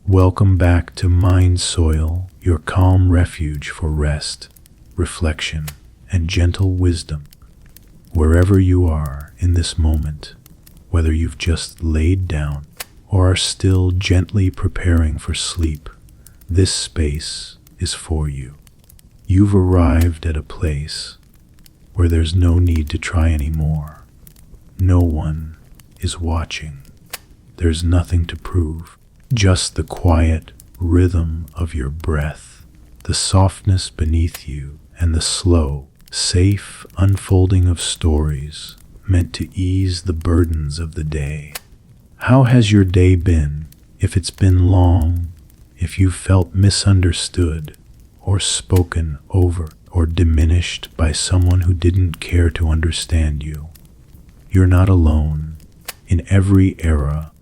Welcome back to Mind Soil, your calm refuge for rest, reflection, and gentle wisdom. Wherever you are in this moment, whether you've just laid down or are still gently preparing for sleep, this space is for you. You've arrived at a place where there's no need to try anymore. No one is watching. There's nothing to prove. Just the quiet rhythm of your breath, the softness beneath you, and the slow, safe unfolding of stories meant to ease the burdens of the day. How has your day been? If it's been long, if you've felt misunderstood, or spoken over, or diminished by someone who didn't care to understand you, you're not alone. In every era,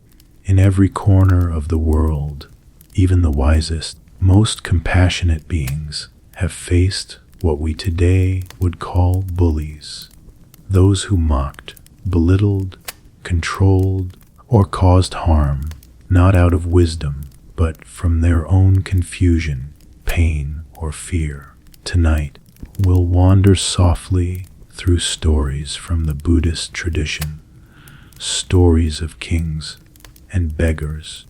in every corner of the world, even the wisest, most compassionate beings have faced what we today would call bullies. Those who mocked, belittled, controlled, or caused harm, not out of wisdom, but from their own confusion, pain, or fear. Tonight, we'll wander softly through stories from the Buddhist tradition, stories of kings and beggars,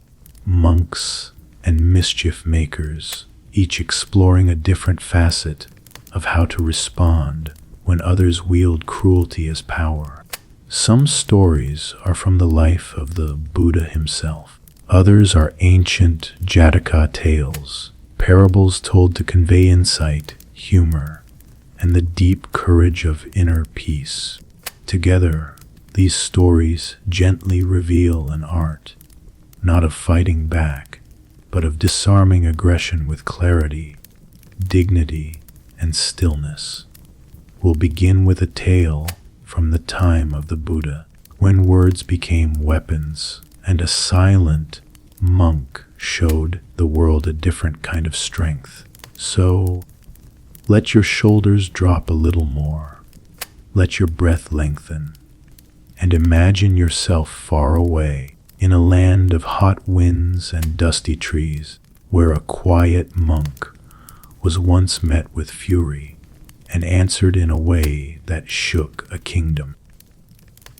monks and mischief makers, each exploring a different facet of how to respond when others wield cruelty as power. Some stories are from the life of the Buddha himself. Others are ancient Jataka tales, parables told to convey insight, humor, and the deep courage of inner peace. Together, these stories gently reveal an art, not of fighting back, but of disarming aggression with clarity, dignity, and stillness. We'll begin with a tale from the time of the Buddha, when words became weapons and a silent monk showed the world a different kind of strength. So, let your shoulders drop a little more, let your breath lengthen, and imagine yourself far away in a land of hot winds and dusty trees, where a quiet monk was once met with fury and answered in a way that shook a kingdom.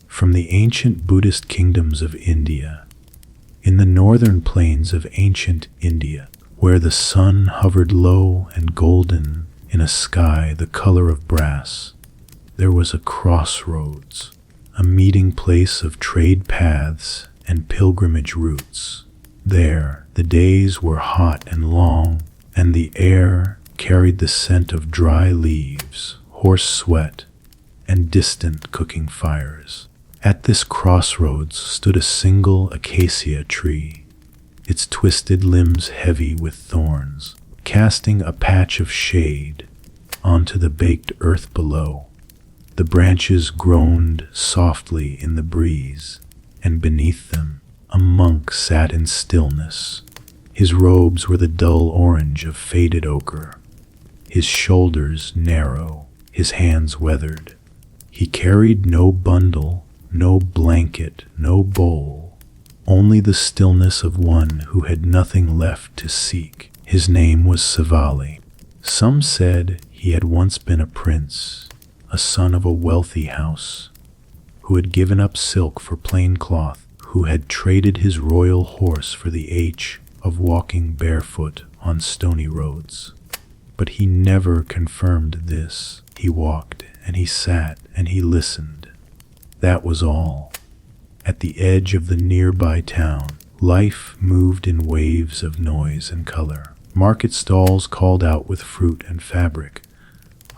From the ancient Buddhist kingdoms of India, in the northern plains of ancient India, where the sun hovered low and golden in a sky the color of brass, there was a crossroads, a meeting place of trade paths and pilgrimage routes. There, the days were hot and long, and the air carried the scent of dry leaves, horse sweat, and distant cooking fires. At this crossroads stood a single acacia tree, its twisted limbs heavy with thorns, casting a patch of shade onto the baked earth below. The branches groaned softly in the breeze, and beneath them a monk sat in stillness. His robes were the dull orange of faded ochre, his shoulders narrow, his hands weathered. He carried no bundle, no blanket, no bowl, only the stillness of one who had nothing left to seek. His name was Savali. Some said he had once been a prince, a son of a wealthy house, who had given up silk for plain cloth, who had traded his royal horse for the ache of walking barefoot on stony roads. But he never confirmed this. He walked, and he sat, and he listened. That was all. At the edge of the nearby town, life moved in waves of noise and color. Market stalls called out with fruit and fabric.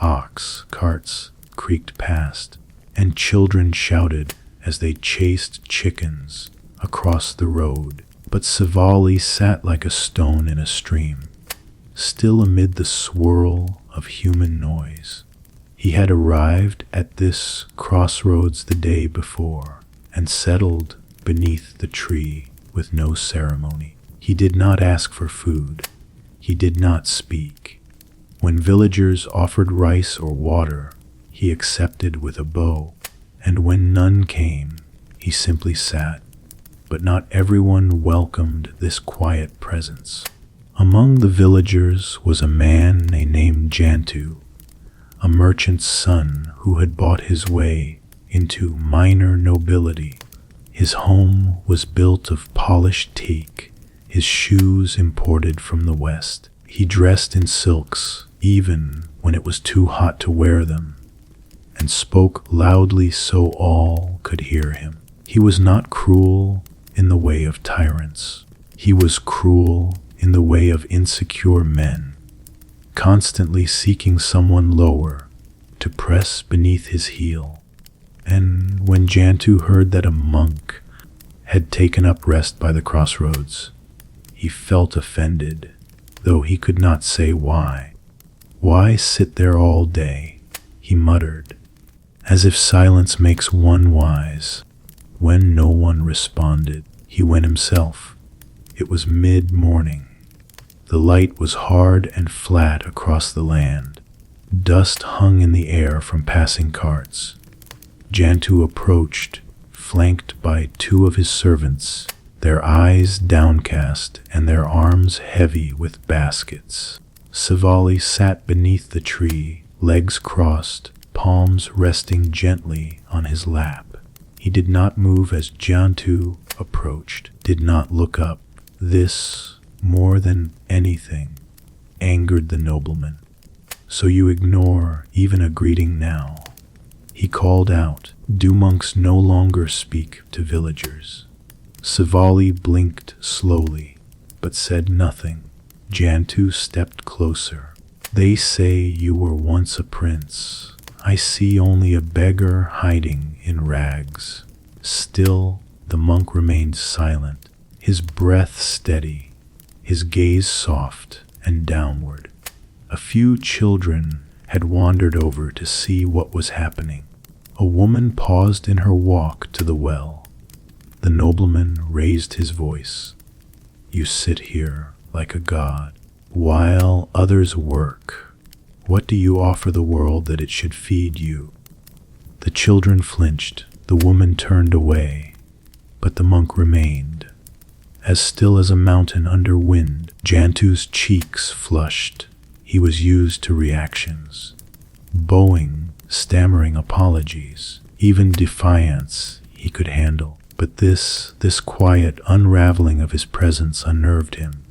Ox carts creaked past, and children shouted as they chased chickens across the road. But Savali sat like a stone in a stream, still amid the swirl of human noise. He had arrived at this crossroads the day before and settled beneath the tree with no ceremony. He did not ask for food. He did not speak. When villagers offered rice or water, he accepted with a bow, and when none came, he simply sat, but not everyone welcomed this quiet presence. Among the villagers was a man named Jantu, a merchant's son who had bought his way into minor nobility. His home was built of polished teak, his shoes imported from the West. He dressed in silks, even when it was too hot to wear them, and spoke loudly so all could hear him. He was not cruel in the way of tyrants. He was cruel in the way of insecure men, constantly seeking someone lower to press beneath his heel. And when Jantu heard that a monk had taken up rest by the crossroads, he felt offended, though he could not say why. "Why sit there all day?" he muttered, as if silence makes one wise. When no one responded, he went himself. It was mid-morning. The light was hard and flat across the land. Dust hung in the air from passing carts. Jantu approached, flanked by two of his servants, their eyes downcast and their arms heavy with baskets. Savali sat beneath the tree, legs crossed, palms resting gently on his lap. He did not move as Jantu approached, did not look up. This, more than anything, angered the nobleman. "So you ignore even a greeting now?" He called out. "Do monks no longer speak to villagers?" Savali blinked slowly, but said nothing. Jantu stepped closer. "They say you were once a prince. I see only a beggar hiding in rags." Still, the monk remained silent, his breath steady, his gaze soft and downward. A few children had wandered over to see what was happening. A woman paused in her walk to the well. The nobleman raised his voice. "You sit here like a god, while others work. What do you offer the world that it should feed you?" The children flinched. The woman turned away, but the monk remained, as still as a mountain under wind. Jantu's cheeks flushed. He was used to reactions. Bowing, stammering apologies, even defiance he could handle. But this quiet unraveling of his presence unnerved him.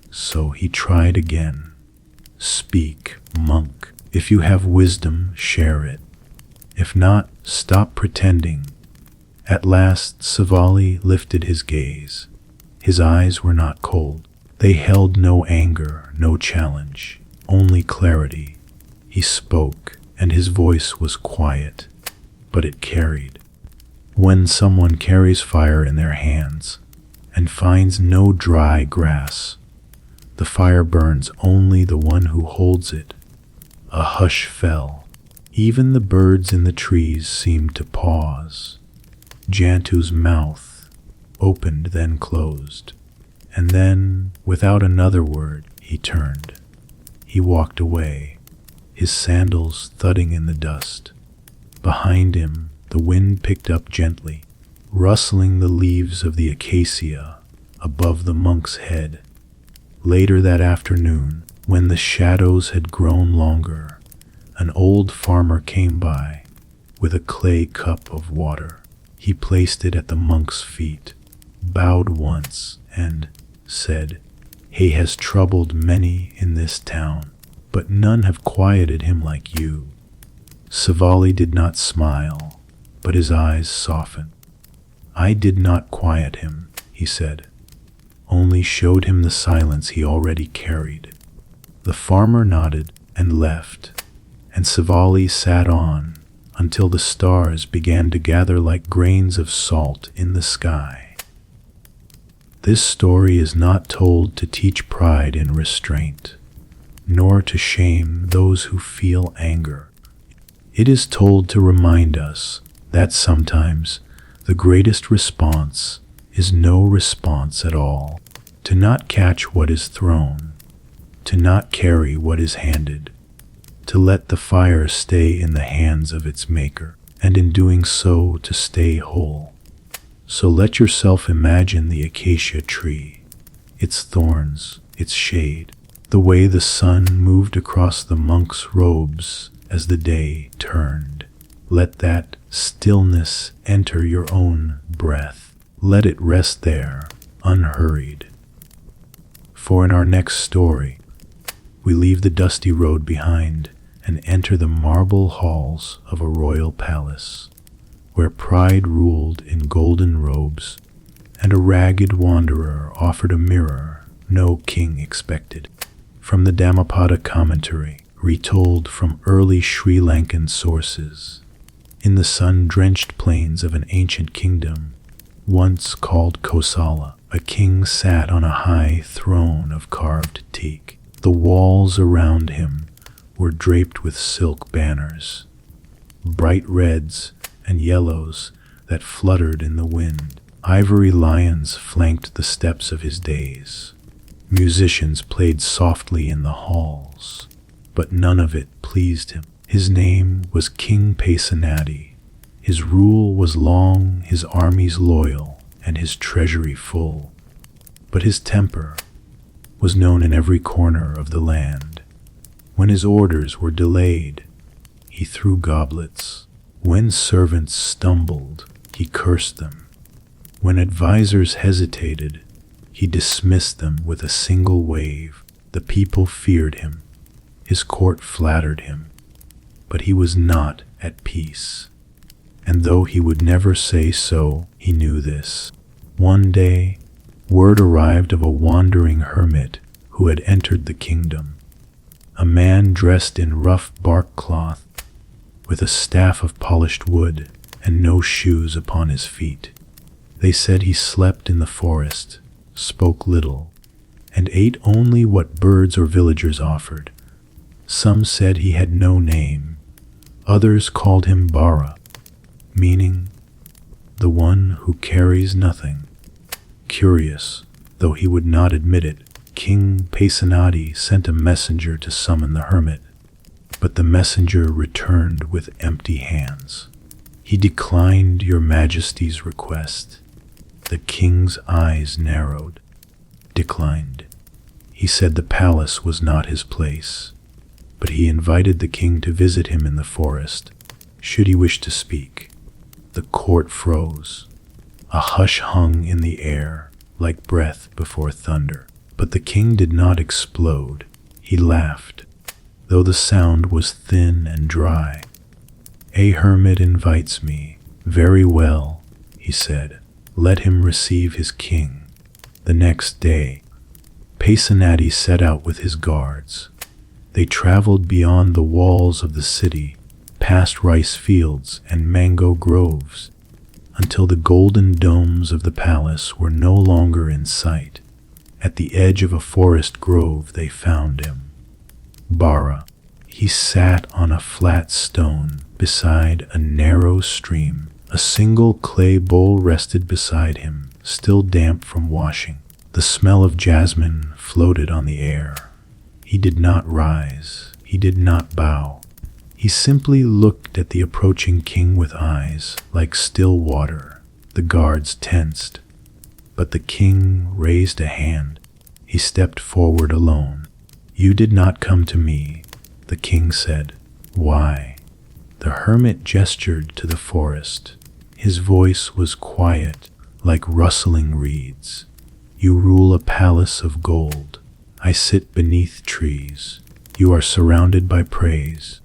So he tried again. "Speak, monk. If you have wisdom, share it. If not, stop pretending." At last, Savali lifted his gaze. His eyes were not cold. They held no anger, no challenge, only clarity. He spoke, and his voice was quiet, but it carried. When someone carries fire in their hands and finds no dry grass, the fire burns only the one who holds it. A hush fell. Even the birds in the trees seemed to pause. Jantu's mouth opened, then closed, and then, without another word, he turned. He walked away, his sandals thudding in the dust. Behind him, the wind picked up gently, rustling the leaves of the acacia above the monk's head. Later that afternoon, when the shadows had grown longer, an old farmer came by with a clay cup of water. He placed it at the monk's feet, bowed once, and said, "He has troubled many in this town, but none have quieted him like you." Savali did not smile, but his eyes softened. "I did not quiet him," he said, "only showed him the silence he already carried." The farmer nodded and left, and Savali sat on until the stars began to gather like grains of salt in the sky. This story is not told to teach pride in restraint, nor to shame those who feel anger. It is told to remind us that sometimes the greatest response is no response at all, to not catch what is thrown, to not carry what is handed, to let the fire stay in the hands of its maker, and in doing so to stay whole. So let yourself imagine the acacia tree, its thorns, its shade, the way the sun moved across the monk's robes as the day turned. Let that stillness enter your own breath. Let it rest there, unhurried. For in our next story, we leave the dusty road behind and enter the marble halls of a royal palace, where pride ruled in golden robes, and a ragged wanderer offered a mirror no king expected. From the Dhammapada commentary, retold from early Sri Lankan sources, in the sun-drenched plains of an ancient kingdom, once called Kosala, a king sat on a high throne of carved teak. The walls around him were draped with silk banners, bright reds and yellows that fluttered in the wind. Ivory lions flanked the steps of his days. Musicians played softly in the halls, but none of it pleased him. His name was King Pesanati. His rule was long, his armies loyal, and his treasury full. But his temper was known in every corner of the land. When his orders were delayed, he threw goblets. When servants stumbled, he cursed them. When advisors hesitated, he dismissed them with a single wave. The people feared him. His court flattered him. But he was not at peace. And though he would never say so, he knew this. One day, word arrived of a wandering hermit who had entered the kingdom. A man dressed in rough bark cloth, with a staff of polished wood and no shoes upon his feet. They said he slept in the forest, spoke little, and ate only what birds or villagers offered. Some said he had no name. Others called him Bara, meaning the one who carries nothing. Curious, though he would not admit it, King Pesanati sent a messenger to summon the hermit, but the messenger returned with empty hands. He declined your majesty's request. The king's eyes narrowed. Declined. He said the palace was not his place, but he invited the king to visit him in the forest, should he wish to speak. The court froze. A hush hung in the air, like breath before thunder. But the king did not explode. He laughed, though the sound was thin and dry. A hermit invites me. Very well, he said. Let him receive his king. The next day, Pesanati set out with his guards. They traveled beyond the walls of the city, past rice fields and mango groves, until the golden domes of the palace were no longer in sight. At the edge of a forest grove they found him. Bara. He sat on a flat stone beside a narrow stream. A single clay bowl rested beside him, still damp from washing. The smell of jasmine floated on the air. He did not rise. He did not bow. He simply looked at the approaching king with eyes like still water. The guards tensed, but the king raised a hand. He stepped forward alone. You did not come to me, the king said. Why? The hermit gestured to the forest. His voice was quiet, like rustling reeds. You rule a palace of gold. I sit beneath trees. You are surrounded by praise.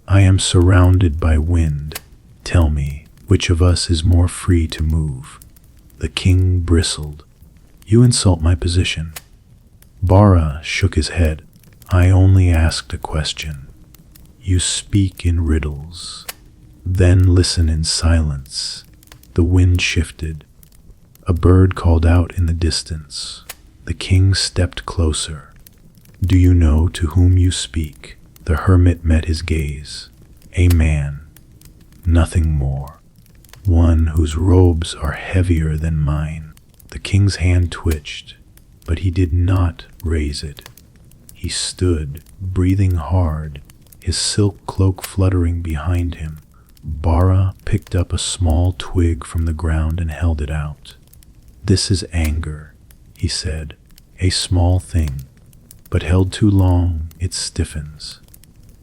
I am surrounded by wind. Tell me, which of us is more free to move? The king bristled. You insult my position. Bara shook his head. I only asked a question. You speak in riddles. Then listen in silence. The wind shifted. A bird called out in the distance. The king stepped closer. Do you know to whom you speak? The hermit met his gaze. A man. Nothing more. One whose robes are heavier than mine. The king's hand twitched, but he did not raise it. He stood, breathing hard, his silk cloak fluttering behind him, Bara picked up a small twig from the ground and held it out. "This is anger," he said, "a small thing, but held too long it stiffens.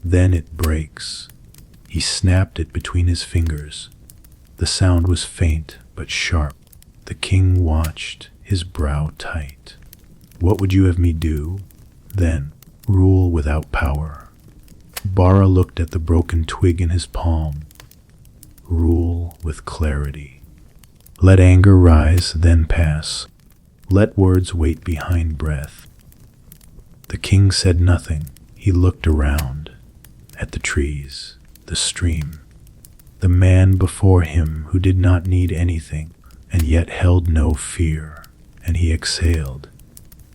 Then it breaks." He snapped it between his fingers. The sound was faint but sharp. The king watched, his brow tight. "What would you have me do?" "Then, rule without power." Bara looked at the broken twig in his palm. "Rule with clarity. Let anger rise, then pass. Let words wait behind breath." The king said nothing. He looked around, at the trees, the stream, the man before him who did not need anything and yet held no fear, and he exhaled.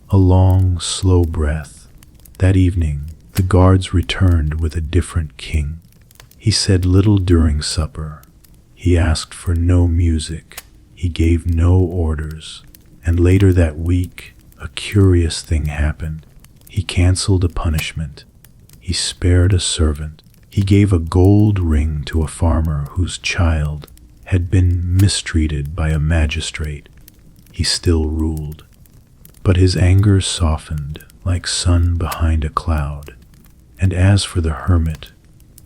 A long, slow breath. That evening, the guards returned with a different king. He said little during supper. He asked for no music. He gave no orders. And later that week, a curious thing happened. He canceled a punishment. He spared a servant. He gave a gold ring to a farmer whose child had been mistreated by a magistrate. He still ruled. But his anger softened like sun behind a cloud. And as for the hermit,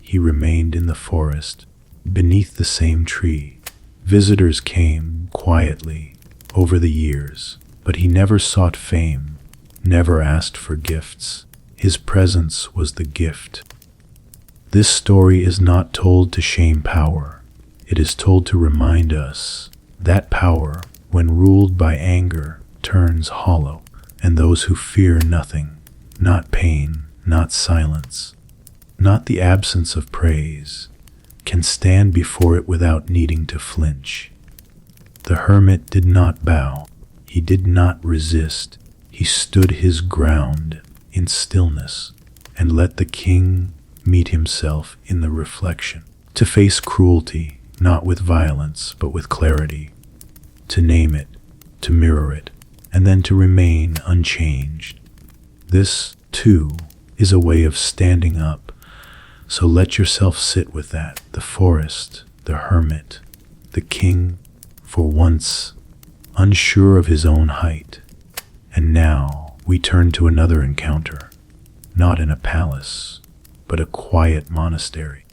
he remained in the forest, beneath the same tree. Visitors came quietly over the years, but he never sought fame, never asked for gifts. His presence was the gift. This story is not told to shame power. It is told to remind us that power, when ruled by anger, turns hollow, and those who fear nothing, not pain, not silence, not the absence of praise, can stand before it without needing to flinch. The hermit did not bow. He did not resist. He stood his ground in stillness and let the king meet himself in the reflection. To face cruelty, not with violence, but with clarity. To name it, to mirror it, and then to remain unchanged. This, too, is a way of standing up. So let yourself sit with that, the forest, the hermit, the king, for once unsure of his own height. And now we turn to another encounter, not in a palace, but a quiet monastery,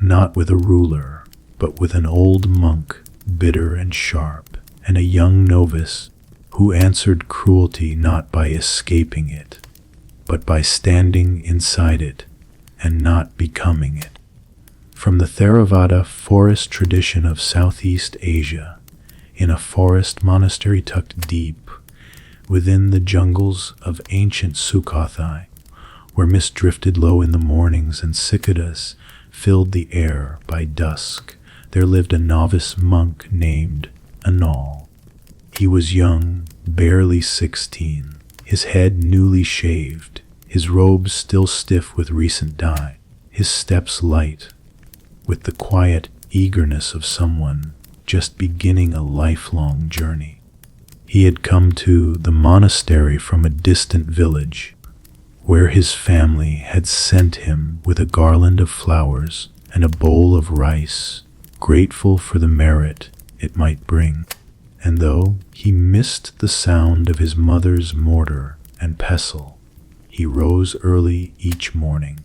not with a ruler, but with an old monk, bitter and sharp, and a young novice who answered cruelty not by escaping it, but by standing inside it and not becoming it. From the Theravada forest tradition of Southeast Asia, in a forest monastery tucked deep within the jungles of ancient Sukhothai, where mist drifted low in the mornings and cicadas filled the air by dusk, there lived a novice monk named Anal. He was young, barely 16, his head newly shaved, his robes still stiff with recent dye, his steps light, with the quiet eagerness of someone just beginning a lifelong journey. He had come to the monastery from a distant village, where his family had sent him with a garland of flowers and a bowl of rice, grateful for the merit it might bring. And though he missed the sound of his mother's mortar and pestle, he rose early each morning,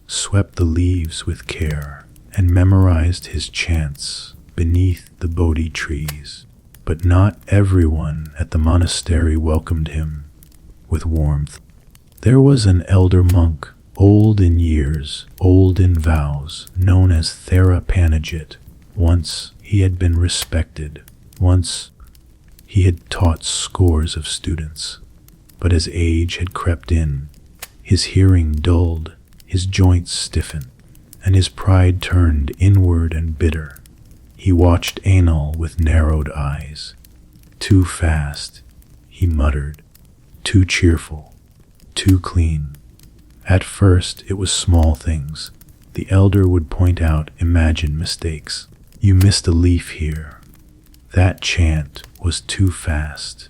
swept the leaves with care, and memorized his chants beneath the Bodhi trees. But not everyone at the monastery welcomed him with warmth. There was an elder monk, old in years, old in vows, known as Therapanajit. Once he had been respected. Once he had taught scores of students. But as age had crept in, his hearing dulled, his joints stiffened, and his pride turned inward and bitter. He watched Anal with narrowed eyes. Too fast, he muttered. Too cheerful, too clean. At first it was small things. The elder would point out imagined mistakes. You missed a leaf here. That chant was too fast.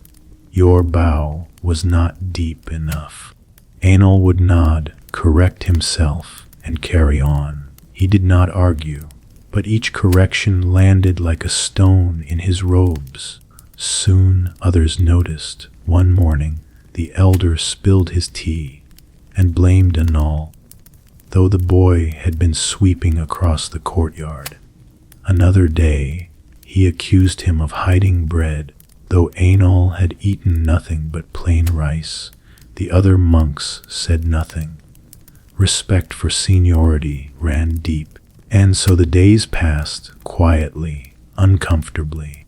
Your bow was not deep enough. Anal would nod, correct himself, and carry on. He did not argue. but each correction landed like a stone in his robes. Soon others noticed. One morning, the elder spilled his tea and blamed Anal, though the boy had been sweeping across the courtyard. Another day, he accused him of hiding bread, though Anal had eaten nothing but plain rice. The other monks said nothing. Respect for seniority ran deep, and so the days passed quietly, uncomfortably.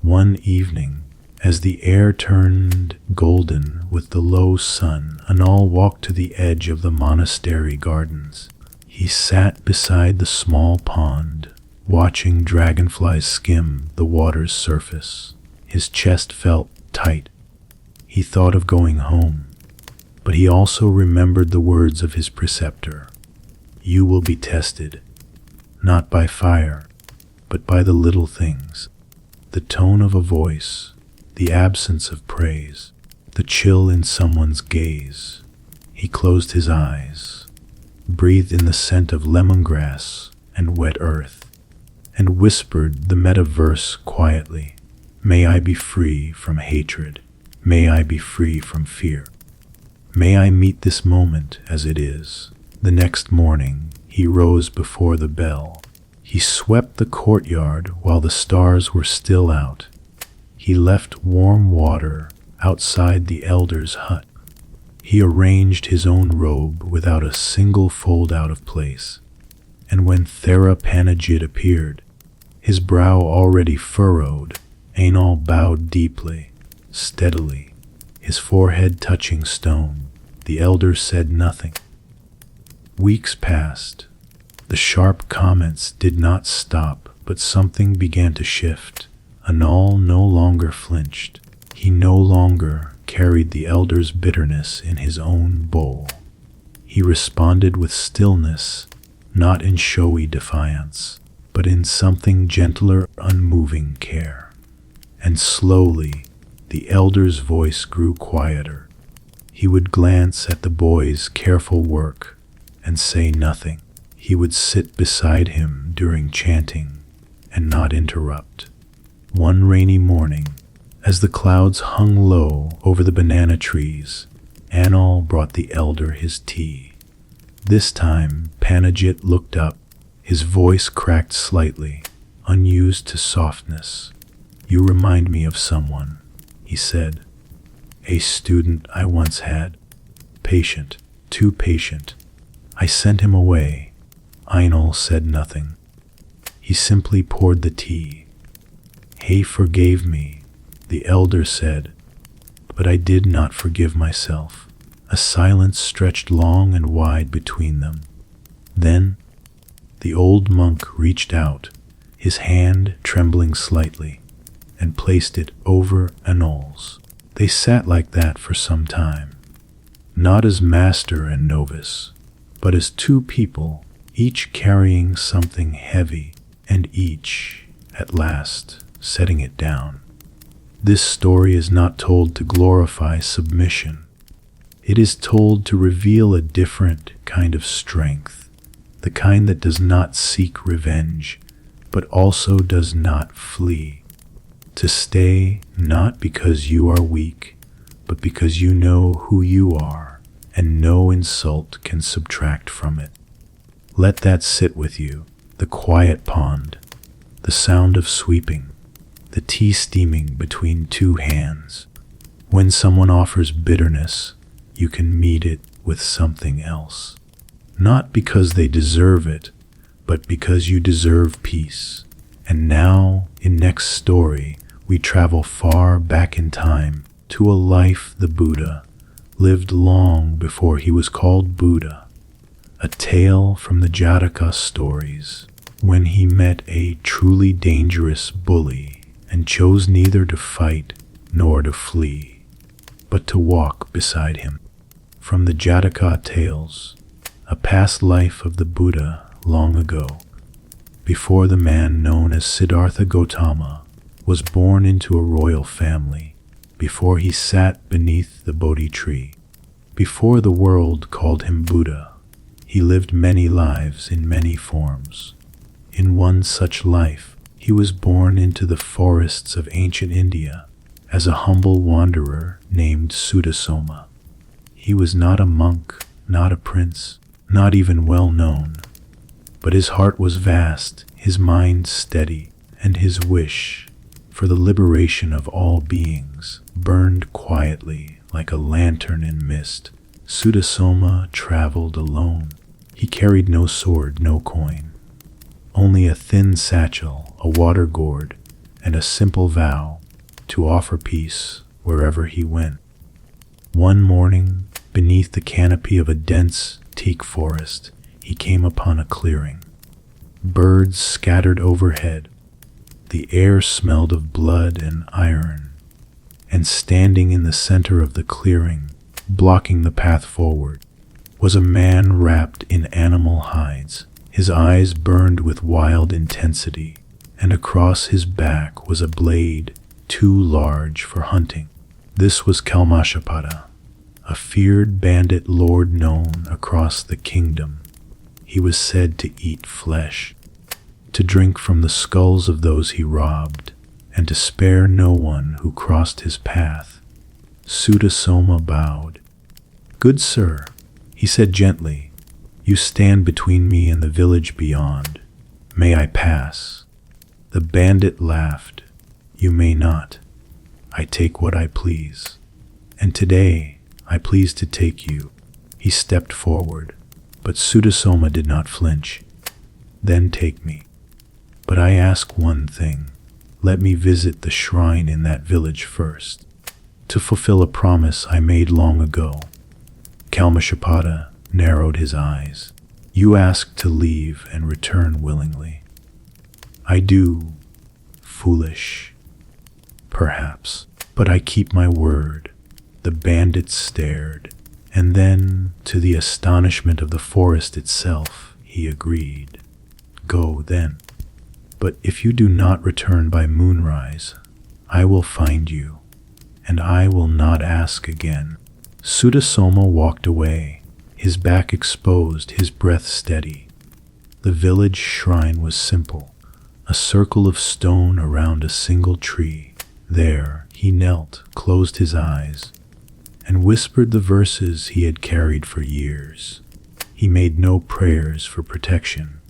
One evening, as the air turned golden with the low sun, Anal walked to the edge of the monastery gardens. He sat beside the small pond, watching dragonflies skim the water's surface. His chest felt tight. He thought of going home, but he also remembered the words of his preceptor. You will be tested, not by fire, but by the little things. The tone of a voice, the absence of praise, the chill in someone's gaze. He closed his eyes, breathed in the scent of lemongrass and wet earth, and whispered the meta verse quietly. May I be free from hatred. May I be free from fear. May I meet this moment as it is. The next morning, he rose before the bell. He swept the courtyard while the stars were still out. He left warm water outside the elder's hut. He arranged his own robe without a single fold out of place. And when Therapanagit appeared, his brow already furrowed, Anal bowed deeply, steadily, his forehead touching stone. The elder said nothing. Weeks passed. The sharp comments did not stop, but something began to shift. Anal no longer flinched. He no longer carried the elder's bitterness in his own bowl. He responded with stillness, not in showy defiance, but in something gentler, unmoving care. And slowly, the elder's voice grew quieter. He would glance at the boy's careful work and say nothing. He would sit beside him during chanting and not interrupt. One rainy morning, as the clouds hung low over the banana trees, Anal brought the elder his tea. This time, Panagit looked up. His voice cracked slightly, unused to softness. You remind me of someone, he said. A student I once had. Patient, too patient. I sent him away. Anal said nothing. He simply poured the tea. He forgave me, the elder said, but I did not forgive myself. A silence stretched long and wide between them. Then, the old monk reached out, his hand trembling slightly, and placed it over Anal's. They sat like that for some time, not as master and novice, but as two people, each carrying something heavy, and each, at last, setting it down. This story is not told to glorify submission. It is told to reveal a different kind of strength, the kind that does not seek revenge, but also does not flee. To stay not because you are weak, but because you know who you are, and no insult can subtract from it. Let that sit with you, the quiet pond, the sound of sweeping, the tea steaming between two hands. When someone offers bitterness, you can meet it with something else. Not because they deserve it, but because you deserve peace. And now, in next story, we travel far back in time to a life the Buddha lived long before he was called Buddha. A tale from the Jataka stories, when he met a truly dangerous bully and chose neither to fight nor to flee, but to walk beside him. From the Jataka tales, a past life of the Buddha long ago, before the man known as Siddhartha Gautama was born into a royal family, before he sat beneath the Bodhi tree, before the world called him Buddha. He lived many lives in many forms. In one such life, he was born into the forests of ancient India as a humble wanderer named Suddasoma. He was not a monk, not a prince, not even well known, but his heart was vast, his mind steady, and his wish for the liberation of all beings burned quietly like a lantern in mist. Suddasoma traveled alone. He carried no sword, no coin, only a thin satchel, a water gourd, and a simple vow to offer peace wherever he went. One morning, beneath the canopy of a dense teak forest, he came upon a clearing. Birds scattered overhead. The air smelled of blood and iron, and standing in the center of the clearing, blocking the path forward, was a man wrapped in animal hides. His eyes burned with wild intensity, and across his back was a blade too large for hunting. This was Kalmashapada, a feared bandit lord known across the kingdom. He was said to eat flesh, to drink from the skulls of those he robbed, and to spare no one who crossed his path. Suddasoma bowed. "Good sir," he said gently, "you stand between me and the village beyond. May I pass?" The bandit laughed. "You may not. I take what I please. And today I please to take you." He stepped forward, but Suddasoma did not flinch. "Then take me. But I ask one thing. Let me visit the shrine in that village first, to fulfill a promise I made long ago." Kalmashapada narrowed his eyes. "You ask to leave and return willingly." "I do. Foolish, perhaps, but I keep my word." The bandit stared, and then, to the astonishment of the forest itself, he agreed. "Go then. But if you do not return by moonrise, I will find you, and I will not ask again." Suddasoma walked away, his back exposed, his breath steady. The village shrine was simple, a circle of stone around a single tree. There he knelt, closed his eyes, and whispered the verses he had carried for years. He made no prayers for protection.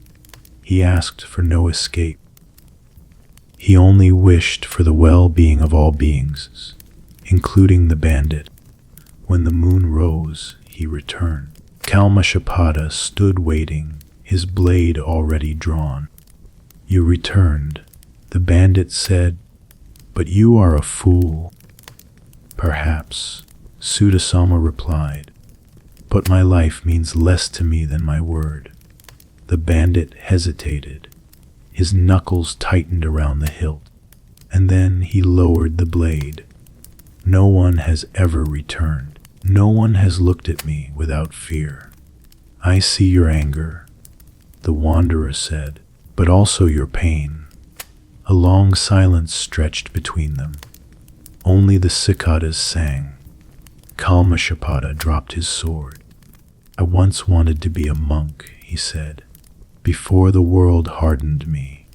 He asked for no escape. He only wished for the well-being of all beings, including the bandit. When the moon rose, he returned. Kalmashapada stood waiting, his blade already drawn. "You returned," the bandit said, "but you are a fool." "Perhaps," Suddasoma replied, "but my life means less to me than my word." The bandit hesitated. His knuckles tightened around the hilt, and then he lowered the blade. "No one has ever returned. No one has looked at me without fear." "I see your anger," the wanderer said, "but also your pain." A long silence stretched between them. Only the cicadas sang. Kalmashapada dropped his sword. "I once wanted to be a monk," he said, "before the world hardened me.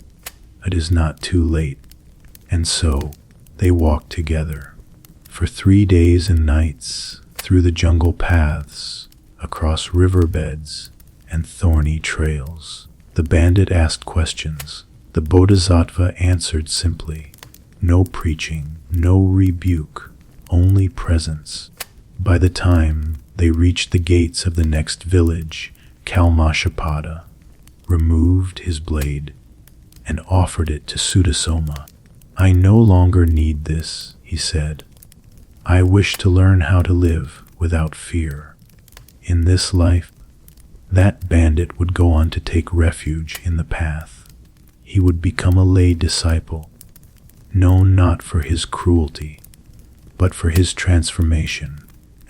It is not too late." And so they walked together for 3 days and nights through the jungle paths, across riverbeds and thorny trails. The bandit asked questions. The Bodhisattva answered simply. No preaching, no rebuke, only presence. By the time they reached the gates of the next village, Kalmashapada removed his blade and offered it to Suddasoma. "I no longer need this," he said. "I wish to learn how to live without fear." In this life, that bandit would go on to take refuge in the path. He would become a lay disciple, known not for his cruelty, but for his transformation.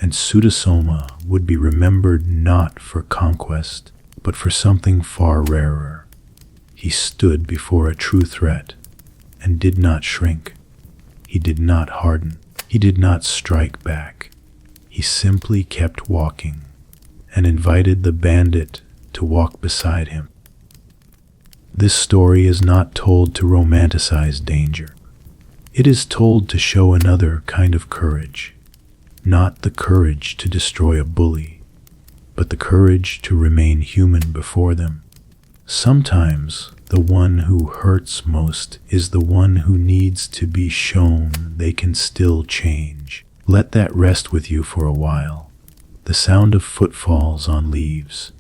And Suddasoma would be remembered not for conquest, but for something far rarer. He stood before a true threat and did not shrink. He did not harden. He did not strike back. He simply kept walking and invited the bandit to walk beside him. This story is not told to romanticize danger. It is told to show another kind of courage. Not the courage to destroy a bully, but the courage to remain human before them. Sometimes the one who hurts most is the one who needs to be shown they can still change. Let that rest with you for a while. The sound of footfalls on leaves,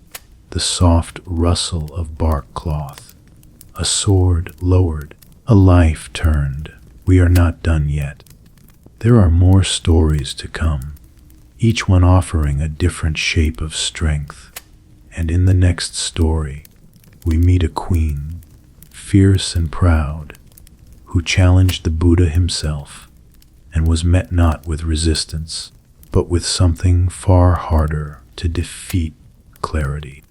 the soft rustle of bark cloth, a sword lowered, a life turned. We are not done yet. There are more stories to come, each one offering a different shape of strength. And in the next story, we meet a queen, fierce and proud, who challenged the Buddha himself and was met not with resistance, but with something far harder to defeat: clarity.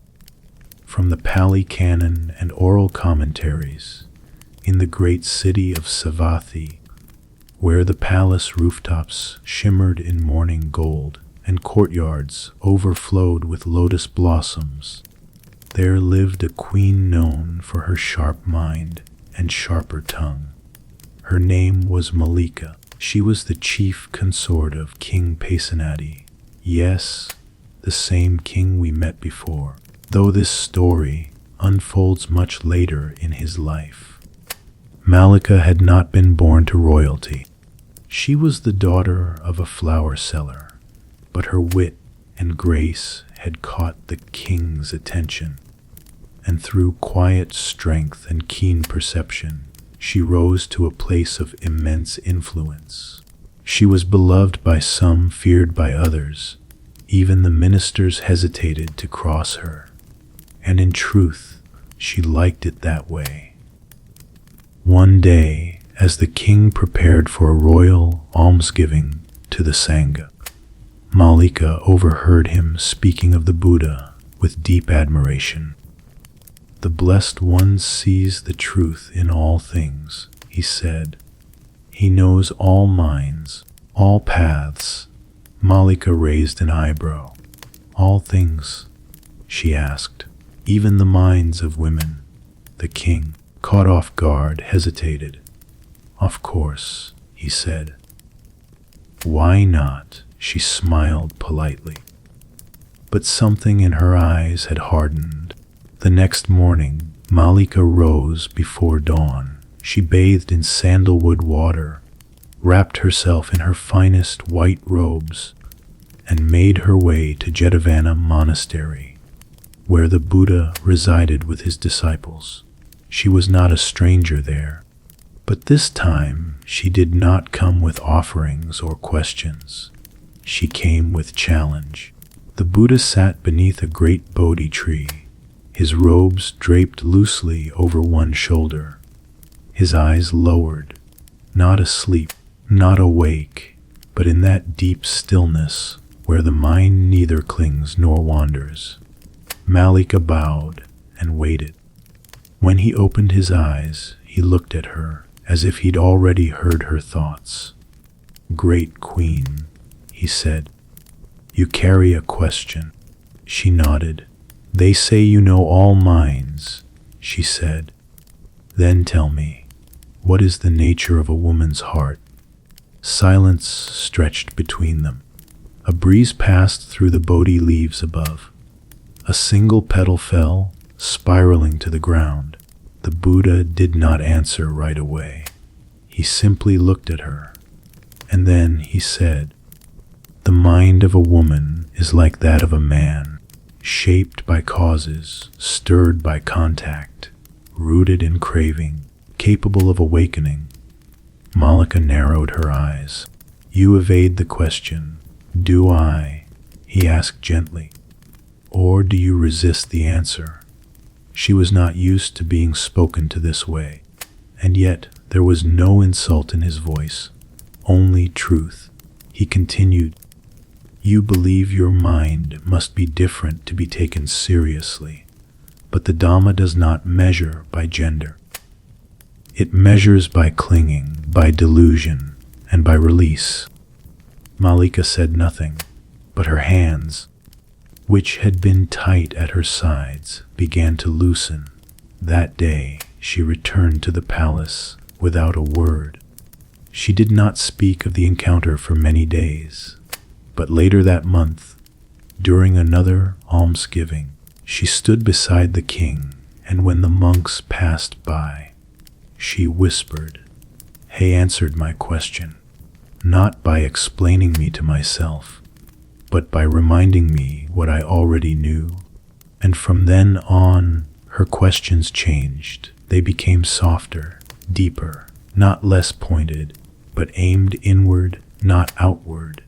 From the Pali Canon and oral commentaries, in the great city of Savatthi, where the palace rooftops shimmered in morning gold and courtyards overflowed with lotus blossoms, there lived a queen known for her sharp mind and sharper tongue. Her name was Malika. She was the chief consort of King Pasenadi. Yes, the same king we met before, though this story unfolds much later in his life. Malika had not been born to royalty. She was the daughter of a flower seller, but her wit and grace had caught the king's attention, and through quiet strength and keen perception, she rose to a place of immense influence. She was beloved by some, feared by others. Even the ministers hesitated to cross her, and in truth, she liked it that way. One day, as the king prepared for a royal almsgiving to the Sangha, Malika overheard him speaking of the Buddha with deep admiration. "The Blessed One sees the truth in all things," he said. "He knows all minds, all paths." Malika raised an eyebrow. "All things?" she asked. "Even the minds of women?" The king, caught off guard, hesitated. "Of course," he said. "Why not?" She smiled politely. But something in her eyes had hardened. The next morning, Malika rose before dawn. She bathed in sandalwood water, wrapped herself in her finest white robes, and made her way to Jetavana Monastery, where the Buddha resided with his disciples. She was not a stranger there, but this time she did not come with offerings or questions. She came with challenge. The Buddha sat beneath a great Bodhi tree, his robes draped loosely over one shoulder, his eyes lowered, not asleep, not awake, but in that deep stillness where the mind neither clings nor wanders. Malika bowed and waited. When he opened his eyes, he looked at her as if he'd already heard her thoughts. "Great Queen," he said, "you carry a question." She nodded. "They say you know all minds," she said. "Then tell me, what is the nature of a woman's heart?" Silence stretched between them. A breeze passed through the Bodhi leaves above. A single petal fell, spiraling to the ground. The Buddha did not answer right away. He simply looked at her, and then he said, "The mind of a woman is like that of a man, shaped by causes, stirred by contact, rooted in craving, capable of awakening." Malika narrowed her eyes. "You evade the question. Do I?" he asked gently. "Or do you resist the answer?" She was not used to being spoken to this way, and yet there was no insult in his voice, only truth. He continued, "You believe your mind must be different to be taken seriously, but the Dhamma does not measure by gender. It measures by clinging, by delusion, and by release." Malika said nothing, but her hands, which had been tight at her sides, began to loosen, That day she returned to the palace without a word. She did not speak of the encounter for many days, but later that month, during another almsgiving, she stood beside the king, and when the monks passed by, she whispered, "He answered my question, not by explaining me to myself, but by reminding me what I already knew." And from then on, her questions changed. They became softer, deeper, not less pointed, but aimed inward, not outward.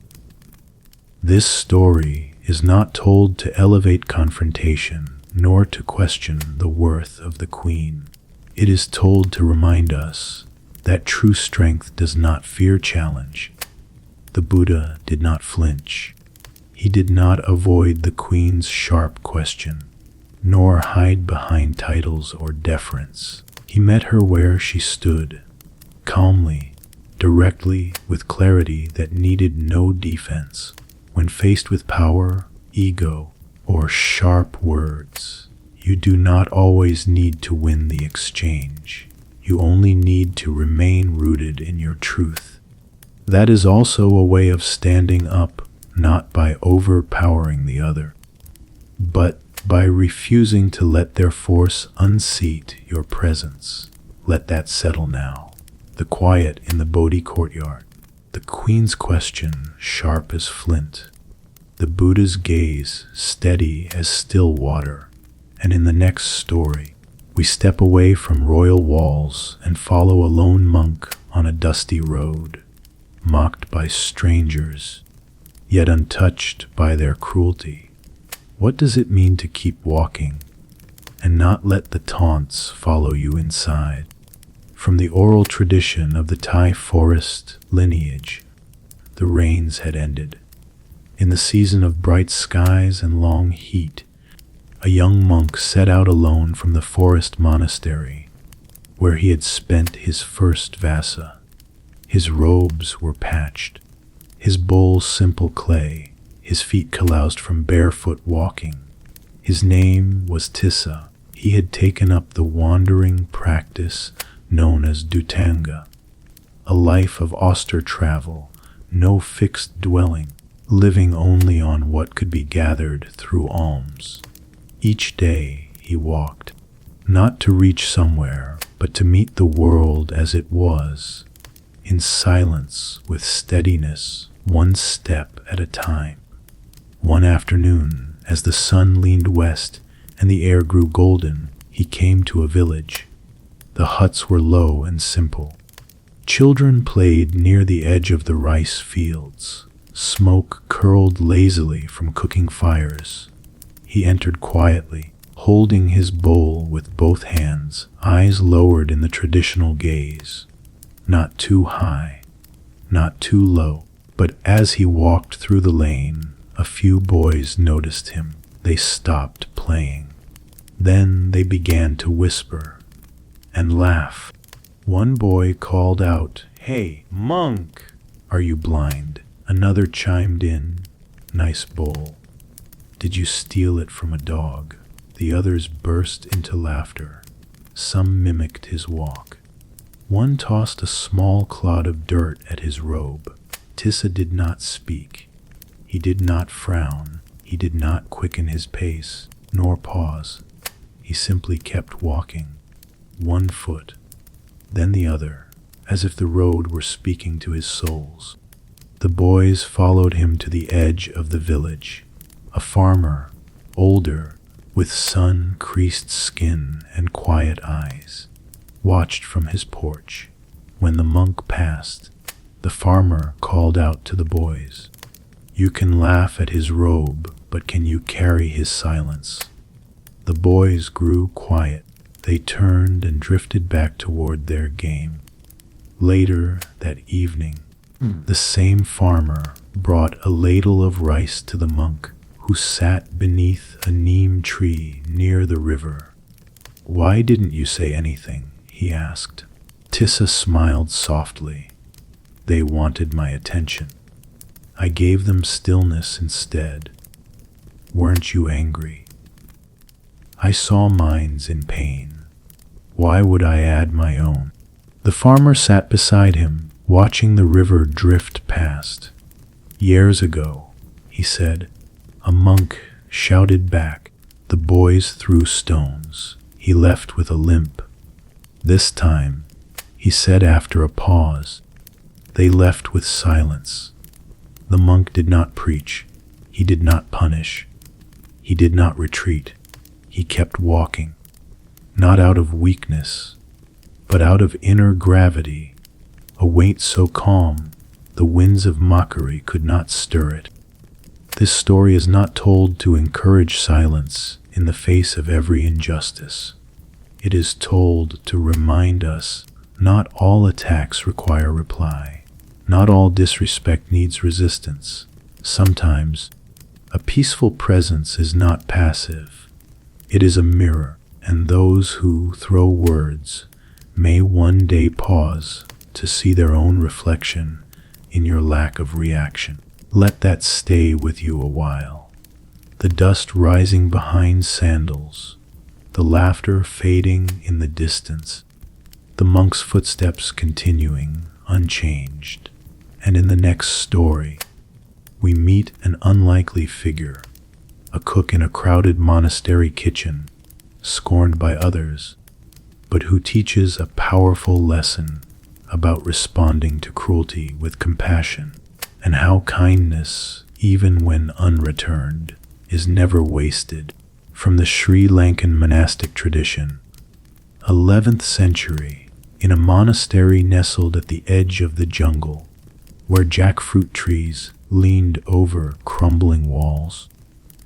This story is not told to elevate confrontation, nor to question the worth of the queen. It is told to remind us that true strength does not fear challenge. The Buddha did not flinch. He did not avoid the queen's sharp question, nor hide behind titles or deference. He met her where she stood, calmly, directly, with clarity that needed no defense. When faced with power, ego, or sharp words, you do not always need to win the exchange. You only need to remain rooted in your truth. That is also a way of standing up, not by overpowering the other, but by refusing to let their force unseat your presence. Let that settle now. The quiet in the Bodhi courtyard. The queen's question, sharp as flint. The Buddha's gaze, steady as still water. And in the next story, we step away from royal walls and follow a lone monk on a dusty road, mocked by strangers, yet untouched by their cruelty. What does it mean to keep walking and not let the taunts follow you inside? From the oral tradition of the Thai forest lineage, the rains had ended. In the season of bright skies and long heat, a young monk set out alone from the forest monastery, where he had spent his first vasa. His robes were patched, his bowl simple clay, his feet calloused from barefoot walking. His name was Tissa. He had taken up the wandering practice known as Dutanga, a life of austere travel, no fixed dwelling, living only on what could be gathered through alms. Each day he walked, not to reach somewhere, but to meet the world as it was, in silence, with steadiness, one step at a time. One afternoon, as the sun leaned west and the air grew golden, he came to a village. The huts were low and simple. Children played near the edge of the rice fields. Smoke curled lazily from cooking fires. He entered quietly, holding his bowl with both hands, eyes lowered in the traditional gaze. Not too high, not too low. But as he walked through the lane, a few boys noticed him. They stopped playing. Then they began to whisper and laugh. One boy called out, "Hey, monk! Are you blind?" Another chimed in, "Nice bowl. Did you steal it from a dog?" The others burst into laughter. Some mimicked his walk. One tossed a small clod of dirt at his robe. Tissa did not speak. He did not frown. He did not quicken his pace, nor pause. He simply kept walking, one foot, then the other, as if the road were speaking to his soles. The boys followed him to the edge of the village. A farmer, older, with sun-creased skin and quiet eyes, watched from his porch. When the monk passed, the farmer called out to the boys, "You can laugh at his robe, but can you carry his silence?" The boys grew quiet. They turned and drifted back toward their game. Later that evening, the same farmer brought a ladle of rice to the monk, who sat beneath a neem tree near the river. "Why didn't you say anything?" he asked. Tissa smiled softly. "They wanted my attention. I gave them stillness instead. Weren't you angry?" "I saw minds in pain. Why would I add my own? The farmer sat beside him, watching the river drift past. Years ago, he said, a monk shouted back. The boys threw stones. He left with a limp. This time, he said after a pause, they left with silence. The monk did not preach. He did not punish. He did not retreat. He kept walking, not out of weakness, but out of inner gravity, a weight so calm the winds of mockery could not stir it. This story is not told to encourage silence in the face of every injustice. It is told to remind us not all attacks require reply. Not all disrespect needs resistance. Sometimes, a peaceful presence is not passive. It is a mirror, and those who throw words may one day pause to see their own reflection in your lack of reaction. Let that stay with you a while. The dust rising behind sandals, the laughter fading in the distance, the monk's footsteps continuing unchanged. And in the next story, we meet an unlikely figure, a cook in a crowded monastery kitchen, scorned by others, but who teaches a powerful lesson about responding to cruelty with compassion, and how kindness, even when unreturned, is never wasted. From the Sri Lankan monastic tradition, 11th century, in a monastery nestled at the edge of the jungle, where jackfruit trees leaned over crumbling walls,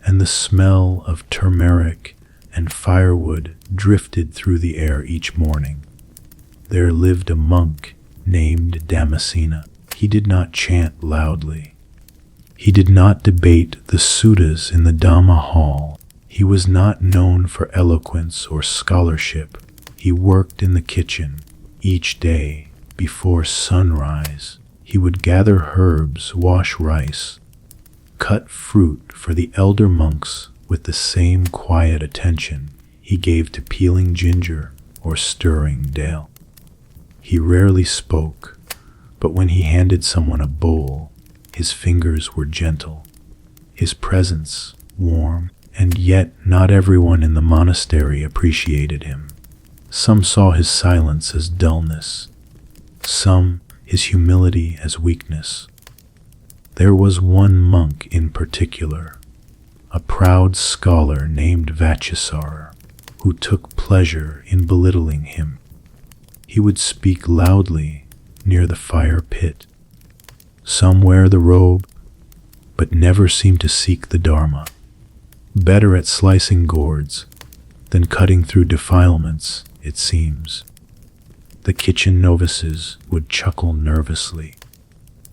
and the smell of turmeric and firewood drifted through the air each morning, there lived a monk named Damascena. He did not chant loudly. He did not debate the suttas in the Dhamma hall. He was not known for eloquence or scholarship. He worked in the kitchen each day before sunrise. He would gather herbs, wash rice, cut fruit for the elder monks with the same quiet attention he gave to peeling ginger or stirring dal. He rarely spoke, but when he handed someone a bowl, his fingers were gentle, his presence warm, and yet not everyone in the monastery appreciated him. Some saw his silence as dullness, some his humility as weakness. There was one monk in particular, a proud scholar named Vachisara, who took pleasure in belittling him. He would speak loudly near the fire pit. Some wear the robe, but never seem to seek the Dharma. Better at slicing gourds than cutting through defilements, it seems. The kitchen novices would chuckle nervously.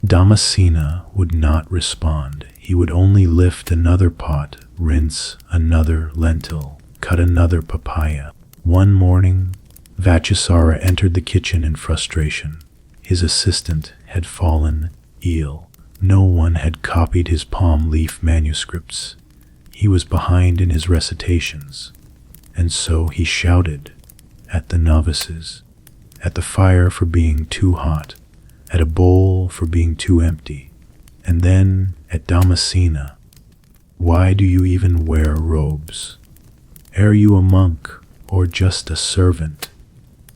Damascena would not respond. He would only lift another pot, rinse another lentil, cut another papaya. One morning, Vachisara entered the kitchen in frustration. His assistant had fallen ill. No one had copied his palm leaf manuscripts. He was behind in his recitations, and so he shouted at the novices, at the fire for being too hot, at a bowl for being too empty, and then at Damascena. Why do you even wear robes? Are you a monk or just a servant?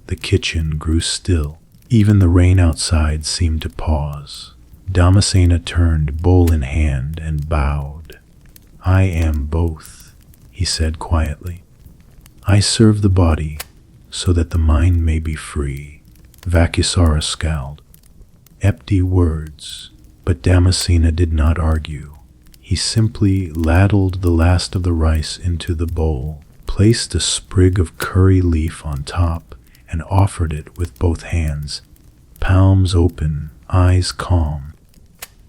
The kitchen grew still. Even the rain outside seemed to pause. Damascena turned, bowl in hand, and bowed. I am both, he said quietly. I serve the body so that the mind may be free. Vachisara scowled. Empty words, but Damascena did not argue. He simply ladled the last of the rice into the bowl, placed a sprig of curry leaf on top, and offered it with both hands, palms open, eyes calm.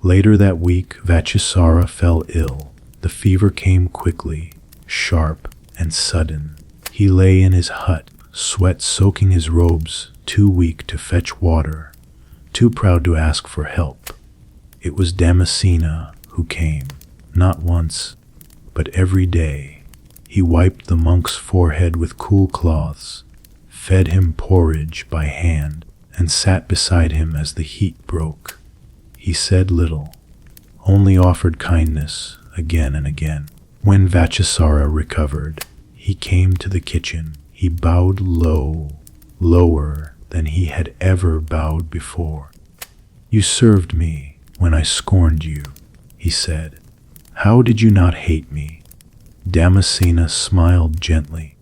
Later that week, Vachisara fell ill. The fever came quickly, sharp and sudden. He lay in his hut, sweat soaking his robes, too weak to fetch water, too proud to ask for help. It was Damascena who came, not once, but every day. He wiped the monk's forehead with cool cloths, fed him porridge by hand, and sat beside him as the heat broke. He said little, only offered kindness again and again. When Vajrasara recovered, he came to the kitchen. He bowed low, lower than he had ever bowed before. "You served me when I scorned you," he said. "How did you not hate me?" Damascena smiled gently.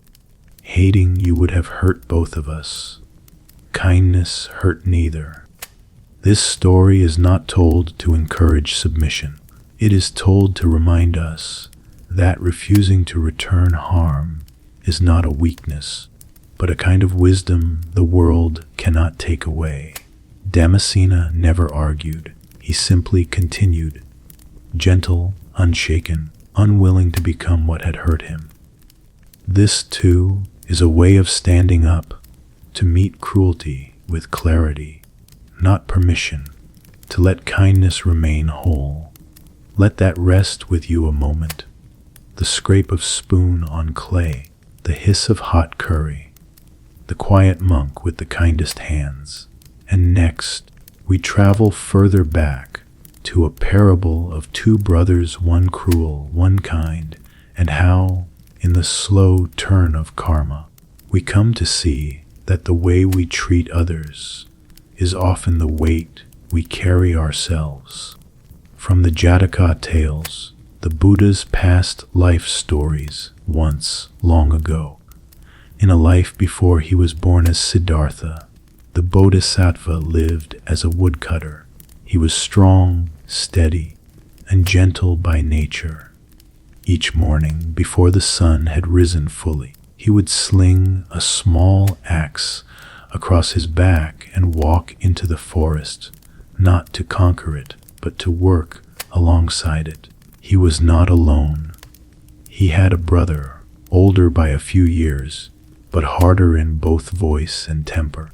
"Hating you would have hurt both of us. Kindness hurt neither." This story is not told to encourage submission. It is told to remind us that refusing to return harm is not a weakness, but a kind of wisdom the world cannot take away. Damascena never argued. He simply continued, gentle, unshaken, unwilling to become what had hurt him. This, too, is a way of standing up to meet cruelty with clarity, not permission, to let kindness remain whole. Let that rest with you a moment. The scrape of spoon on clay, the hiss of hot curry, the quiet monk with the kindest hands. And next, we travel further back to a parable of two brothers, one cruel, one kind, and how, in the slow turn of karma, we come to see that the way we treat others is often the weight we carry ourselves. From the Jataka tales, the Buddha's past life stories, once, long ago, in a life before he was born as Siddhartha, the Bodhisattva lived as a woodcutter. He was strong, steady, and gentle by nature. Each morning, before the sun had risen fully, he would sling a small axe across his back and walk into the forest, not to conquer it, but to work alongside it. He was not alone. He had a brother, older by a few years, but harder in both voice and temper.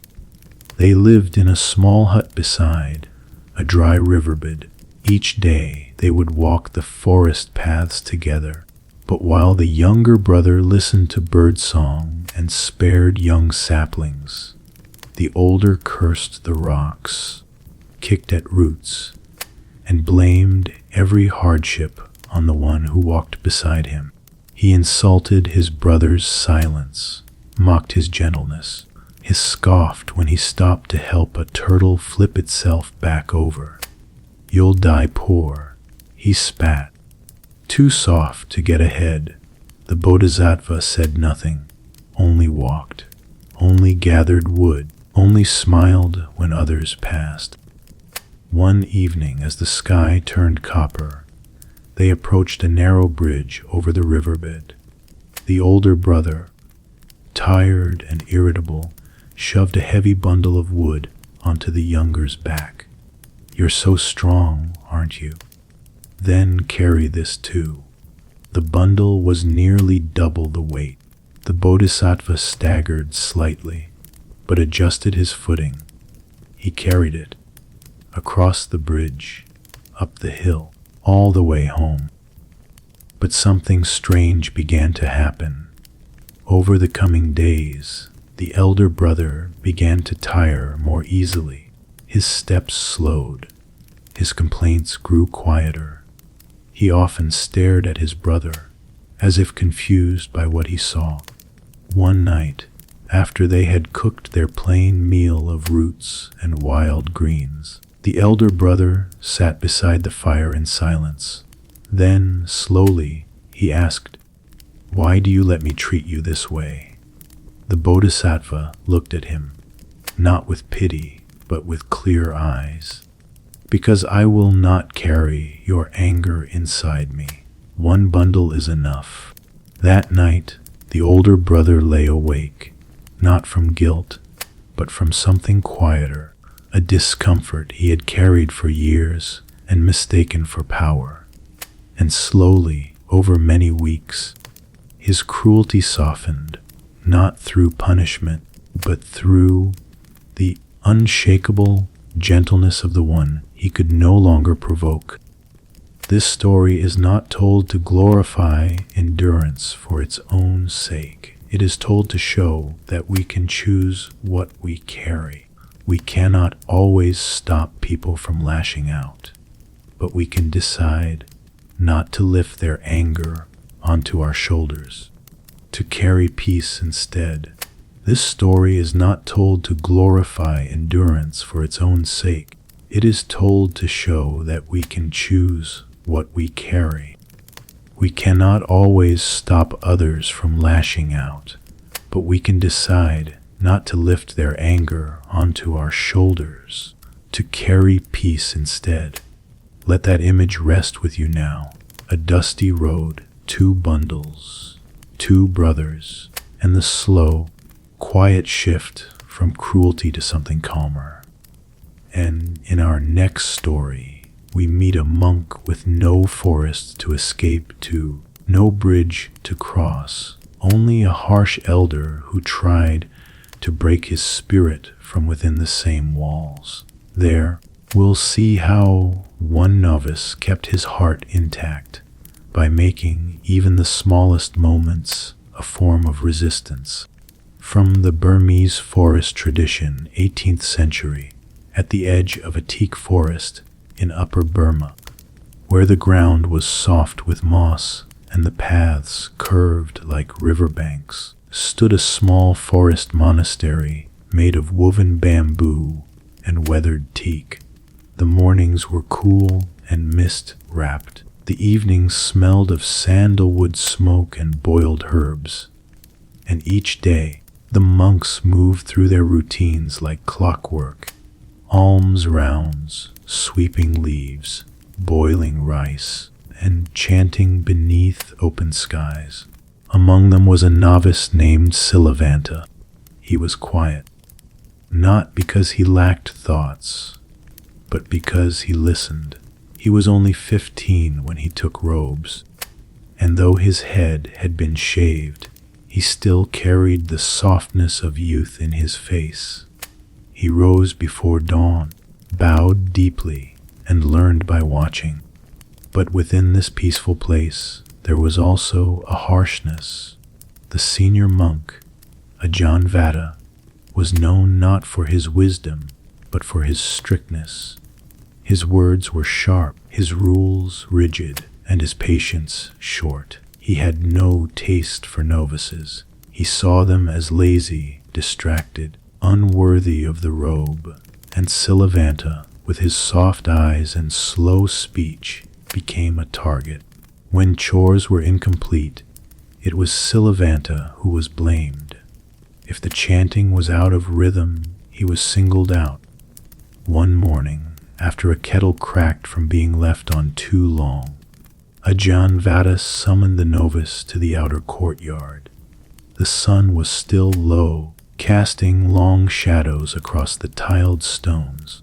They lived in a small hut beside a dry riverbed. Each day they would walk the forest paths together, but while the younger brother listened to birdsong and spared young saplings, the older cursed the rocks, kicked at roots, and blamed every hardship on the one who walked beside him. He insulted his brother's silence, mocked his gentleness. He scoffed when he stopped to help a turtle flip itself back over. "You'll die poor," he spat. Too soft to get ahead, the Bodhisattva said nothing, only walked, only gathered wood, only smiled when others passed. One evening, as the sky turned copper, they approached a narrow bridge over the riverbed. The older brother, tired and irritable, shoved a heavy bundle of wood onto the younger's back. "You're so strong, aren't you? Then carry this too." The bundle was nearly double the weight. The Bodhisattva staggered slightly, but adjusted his footing. He carried it across the bridge, up the hill, all the way home. But something strange began to happen. Over the coming days, the elder brother began to tire more easily. His steps slowed. His complaints grew quieter. He often stared at his brother, as if confused by what he saw. One night, after they had cooked their plain meal of roots and wild greens, the elder brother sat beside the fire in silence. Then, slowly, he asked, "Why do you let me treat you this way?" The Bodhisattva looked at him, not with pity, but with clear eyes. "Because I will not carry your anger inside me. One bundle is enough." That night, the older brother lay awake, not from guilt, but from something quieter, a discomfort he had carried for years and mistaken for power. And slowly, over many weeks, his cruelty softened, not through punishment, but through the unshakable gentleness of the one he could no longer provoke. This story is not told to glorify endurance for its own sake. It is told to show that we can choose what we carry. We cannot always stop people from lashing out, but we can decide not to lift their anger onto our shoulders, to carry peace instead. This story is not told to glorify endurance for its own sake. It is told to show that we can choose what we carry. We cannot always stop others from lashing out, but we can decide not to lift their anger onto our shoulders, to carry peace instead. Let that image rest with you now. A dusty road, 2 bundles, 2 brothers, and the slow, quiet shift from cruelty to something calmer. And in our next story, we meet a monk with no forest to escape to, no bridge to cross, only a harsh elder who tried to break his spirit from within the same walls. There, we'll see how one novice kept his heart intact by making even the smallest moments a form of resistance. From the Burmese forest tradition, 18th century, at the edge of a teak forest in Upper Burma, where the ground was soft with moss and the paths curved like riverbanks, stood a small forest monastery made of woven bamboo and weathered teak. The mornings were cool and mist-wrapped. The evenings smelled of sandalwood smoke and boiled herbs. And each day, the monks moved through their routines like clockwork. Alms rounds, sweeping leaves, boiling rice, and chanting beneath open skies. Among them was a novice named Silavanta. He was quiet, not because he lacked thoughts, but because he listened. He was only 15 when he took robes, and though his head had been shaved, he still carried the softness of youth in his face. He rose before dawn, bowed deeply, and learned by watching. But within this peaceful place, there was also a harshness. The senior monk, Ajahn Vada, was known not for his wisdom, but for his strictness. His words were sharp, his rules rigid, and his patience short. He had no taste for novices. He saw them as lazy, distracted, unworthy of the robe. And Silavanta, with his soft eyes and slow speech, became a target. When chores were incomplete, it was Silavanta who was blamed. If the chanting was out of rhythm, he was singled out. One morning, after a kettle cracked from being left on too long, Ajahn Vada summoned the novice to the outer courtyard. The sun was still low, casting long shadows across the tiled stones.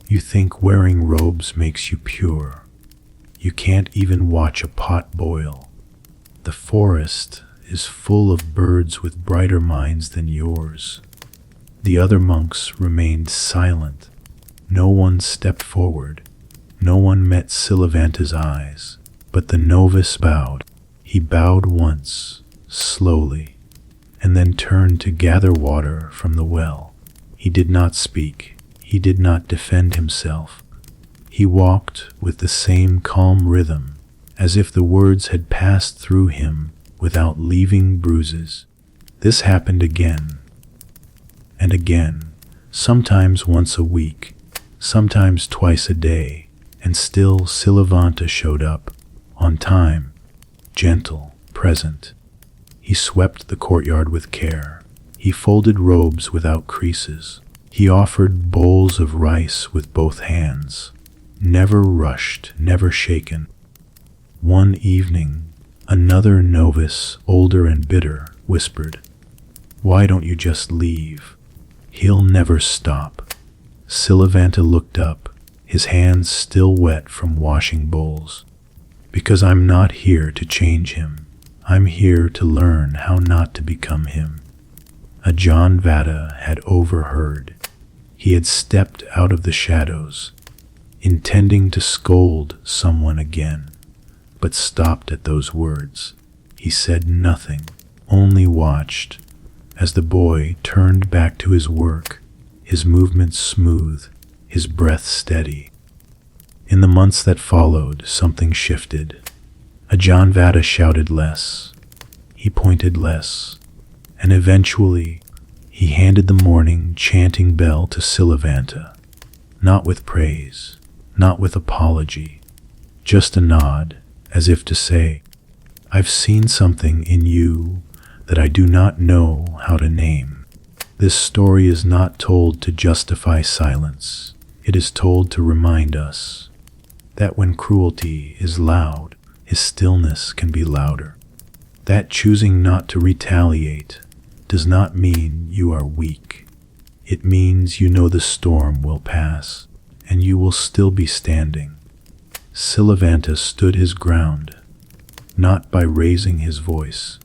You think wearing robes makes you pure. You can't even watch a pot boil. The forest is full of birds with brighter minds than yours. The other monks remained silent. No one stepped forward. No one met Silavanta's eyes. But the novice bowed. He bowed once, slowly, and then turned to gather water from the well. He did not speak. He did not defend himself. He walked with the same calm rhythm, as if the words had passed through him without leaving bruises. This happened again and again, sometimes once a week, sometimes twice a day, and still Silavanta showed up, on time, gentle, present. He swept the courtyard with care. He folded robes without creases. He offered bowls of rice with both hands, never rushed, never shaken. One evening, another novice, older and bitter, whispered, "Why don't you just leave? He'll never stop." Silavanta looked up, his hands still wet from washing bowls. "Because I'm not here to change him. I'm here to learn how not to become him." Ajahn Vada had overheard. He had stepped out of the shadows, intending to scold someone again, but stopped at those words. He said nothing, only watched as the boy turned back to his work, his movements smooth, his breath steady. In the months that followed, something shifted. Ajanvada shouted less, he pointed less, and eventually he handed the morning chanting bell to Silavanta, not with praise, not with apology, just a nod, as if to say, "I've seen something in you that I do not know how to name." This story is not told to justify silence. It is told to remind us that when cruelty is loud, his stillness can be louder. That choosing not to retaliate does not mean you are weak. It means you know the storm will pass, and you will still be standing. Silavanta stood his ground, not by raising his voice,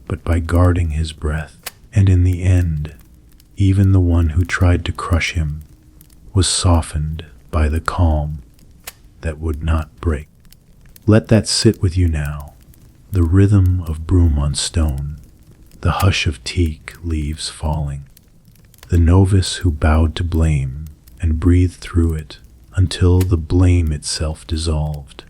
but by guarding his breath. And in the end, even the one who tried to crush him was softened by the calm that would not break. Let that sit with you now, the rhythm of broom on stone, the hush of teak leaves falling, the novice who bowed to blame and breathed through it until the blame itself dissolved.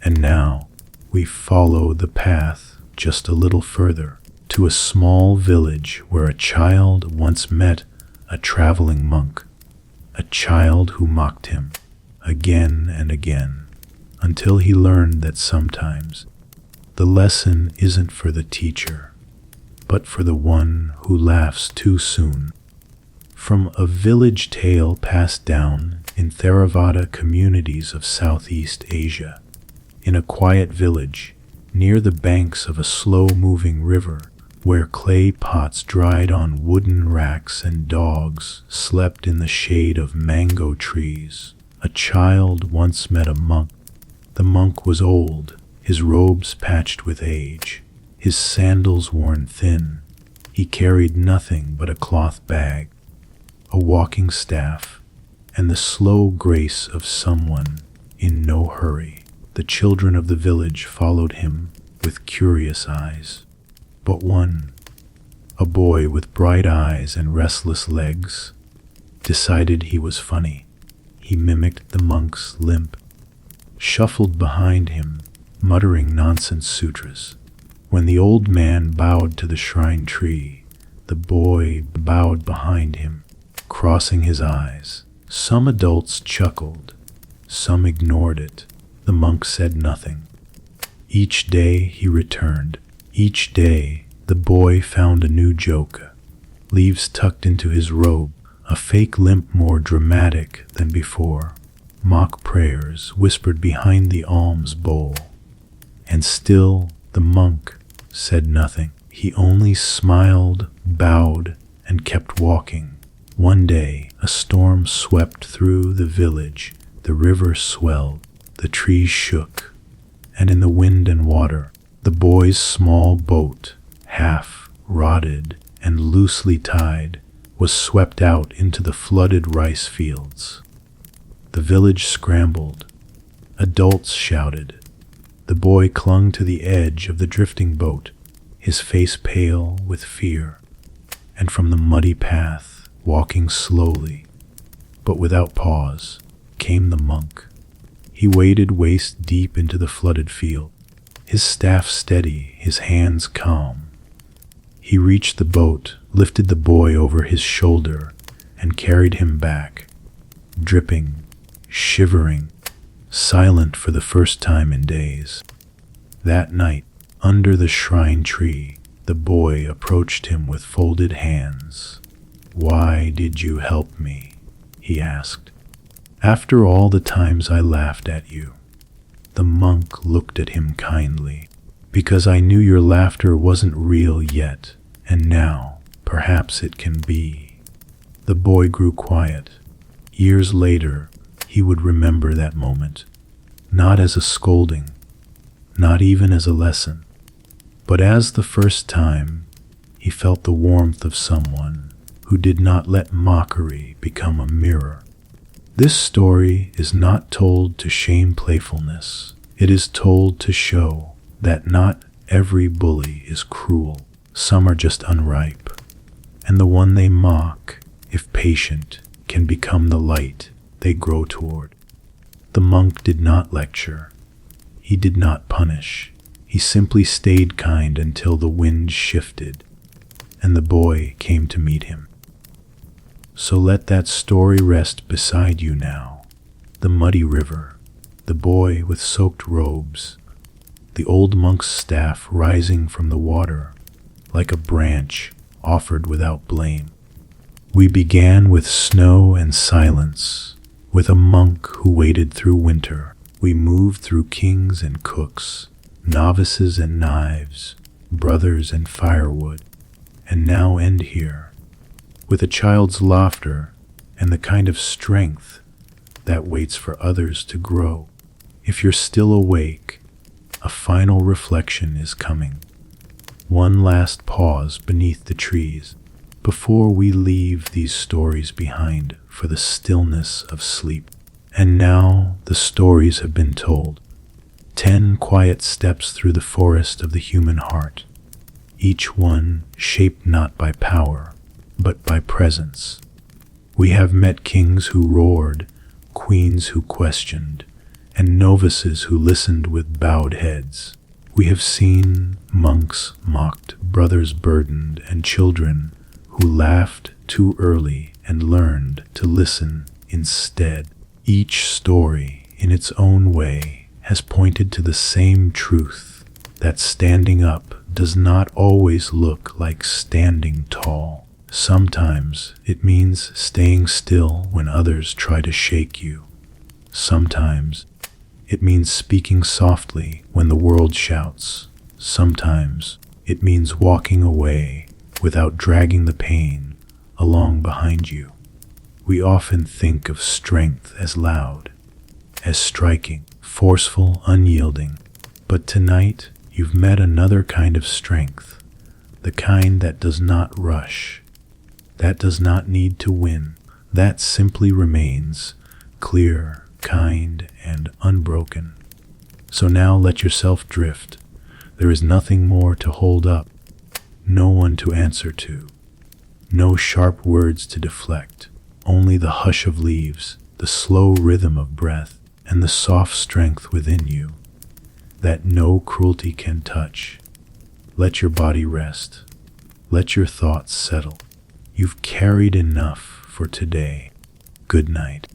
And now we follow the path just a little further to a small village where a child once met a traveling monk, a child who mocked him again and again until he learned that sometimes the lesson isn't for the teacher, but for the one who laughs too soon. From a village tale passed down in Theravada communities of Southeast Asia, in a quiet village near the banks of a slow-moving river where clay pots dried on wooden racks and dogs slept in the shade of mango trees, a child once met a monk. The monk was old, his robes patched with age, his sandals worn thin. He carried nothing but a cloth bag, a walking staff, and the slow grace of someone in no hurry. The children of the village followed him with curious eyes. But one, a boy with bright eyes and restless legs, decided he was funny. He mimicked the monk's limp, shuffled behind him, muttering nonsense sutras. When the old man bowed to the shrine tree, the boy bowed behind him, crossing his eyes. Some adults chuckled, some ignored it. The monk said nothing. Each day he returned. Each day the boy found a new joke, leaves tucked into his robe, a fake limp more dramatic than before, mock prayers whispered behind the alms bowl. And still the monk said nothing. He only smiled, bowed, and kept walking. One day a storm swept through the village. The river swelled, the trees shook, and in the wind and water, the boy's small boat, half rotted and loosely tied, was swept out into the flooded rice fields. The village scrambled. Adults shouted. The boy clung to the edge of the drifting boat, his face pale with fear, and from the muddy path, walking slowly, but without pause, came the monk. He waded waist deep into the flooded field, his staff steady, his hands calm. He reached the boat, lifted the boy over his shoulder, and carried him back, dripping, shivering, silent for the first time in days. That night, under the shrine tree, the boy approached him with folded hands. "Why did you help me?" he asked. "After all the times I laughed at you." The monk looked at him kindly. "Because I knew your laughter wasn't real yet, and now, perhaps it can be." The boy grew quiet. Years later, he would remember that moment, not as a scolding, not even as a lesson, but as the first time he felt the warmth of someone who did not let mockery become a mirror. This story is not told to shame playfulness. It is told to show that not every bully is cruel. Some are just unripe, and the one they mock, if patient, can become the light they grow toward. The monk did not lecture. He did not punish. He simply stayed kind until the wind shifted and the boy came to meet him. So let that story rest beside you now. The muddy river, the boy with soaked robes, the old monk's staff rising from the water like a branch offered without blame. We began with snow and silence, with a monk who waded through winter. We moved through kings and cooks, novices and knives, brothers and firewood, and now end here, with a child's laughter and the kind of strength that waits for others to grow. If you're still awake, a final reflection is coming. One last pause beneath the trees before we leave these stories behind for the stillness of sleep. And now the stories have been told. 10 quiet steps through the forest of the human heart, each one shaped not by power, but by presence. We have met kings who roared, queens who questioned, and novices who listened with bowed heads. We have seen monks mocked, brothers burdened, and children who laughed too early and learned to listen instead. Each story, in its own way, has pointed to the same truth, that standing up does not always look like standing tall. Sometimes it means staying still when others try to shake you. Sometimes it means speaking softly when the world shouts. Sometimes it means walking away without dragging the pain along behind you. We often think of strength as loud, as striking, forceful, unyielding. But tonight, you've met another kind of strength, the kind that does not rush, that does not need to win, that simply remains clear, kind, and unbroken. So now let yourself drift. There is nothing more to hold up, no one to answer to, no sharp words to deflect. Only the hush of leaves, the slow rhythm of breath, and the soft strength within you that no cruelty can touch. Let your body rest. Let your thoughts settle. You've carried enough for today. Good night.